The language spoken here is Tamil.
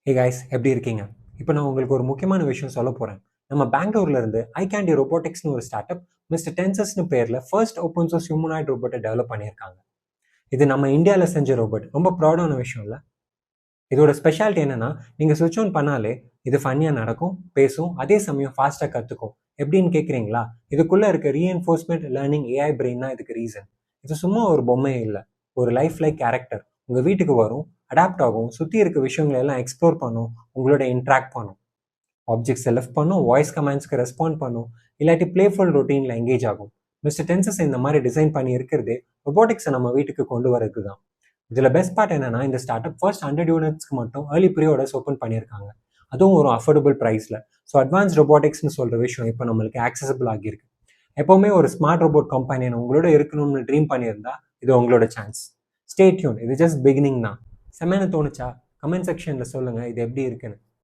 ஹே காய்ஸ், எப்படி இருக்கீங்க? இப்போ நான் உங்களுக்கு ஒரு முக்கியமான விஷயம் சொல்ல போகிறேன். நம்ம பெங்களூர்ல இருந்து ஐகேண்டி ரோபோட்டிக்ஸ்னு ஒரு ஸ்டார்ட் அப் மிஸ்டர் டென்சஸ்னு பேரில் ஃபர்ஸ்ட் ஓப்பன் சோர்ஸ் ஹியூமனாய்ட் ரோபோட்டை டெவலப் பண்ணியிருக்காங்க. இது நம்ம இந்தியாவில் செஞ்ச ரோபோட். ரொம்ப ப்ரௌடான விஷயம் இல்லை? இதோட ஸ்பெஷாலிட்டி என்னன்னா, நீங்கள் சுவிட்ச் ஆன் பண்ணாலே இது ஃபன்னியாக நடக்கும், பேசும், அதே சமயம் ஃபாஸ்ட்டாக கற்றுக்கும். எப்படின்னு கேட்குறீங்களா? இதுக்குள்ளே இருக்க ரீஎன்ஃபோர்ஸ்மெண்ட் லேர்னிங் ஏஐ பிரெயின் தான் இதுக்கு ரீசன். இது சும்மா ஒரு பொம்மையே இல்லை, ஒரு லைஃப் லைக் கேரக்டர். உங்கள் வீட்டுக்கு வரும், அடாப்ட் ஆகும், சுற்றி இருக்க விஷயங்களை எல்லாம் எக்ஸ்ப்ளோர் பண்ணும், உங்களோட இன்ட்ராக்ட் பண்ணும், ஆப்ஜெக்ட்ஸை லெஃப்ட் பண்ணும், வாய்ஸ் கமெண்ட்ஸ்க்கு ரெஸ்பாண்ட் பண்ணும், இல்லாட்டி பிளேஃபுல் ரொட்டீனில் எங்கேஜ் ஆகும். மிஸ்டர் டென்சஸ் இந்த மாதிரி டிசைன் பண்ணி இருக்கிறதே ரொபோட்டிக்ஸை நம்ம வீட்டுக்கு கொண்டு வரதுக்கு தான். இதில் பெஸ்ட் பார்ட் என்னன்னா, இந்த ஸ்டார்ட் அப் ஃபர்ஸ்ட் 100 யூனிட்ஸ்க்கு மட்டும் ஏர்லி ப்ரீஆர்டர்ஸ் ஓப்பன் பண்ணியிருக்காங்க, அதுவும் ஒரு அஃபோர்டபுள் ப்ரைஸில். ஸோ அட்வான்ஸ் ரொபோட்டிக்ஸ்னு சொல்கிற விஷயம் இப்போ நம்மளுக்கு ஆக்சசபிள் ஆகியிருக்கு. எப்போவுமே ஒரு ஸ்மார்ட் ரோபோட் கம்பெனி உங்களோட இருக்கணும்னு ட்ரீம் பண்ணியிருந்தா இது உங்களோட சான்ஸ். ஸ்டே டியூன், இது ஜஸ்ட் பிகினிங் தான். செம்மைன்னு தோணுச்சா? கமெண்ட் செக்ஷனில் சொல்லுங்கள் இது எப்படி இருக்குன்னு.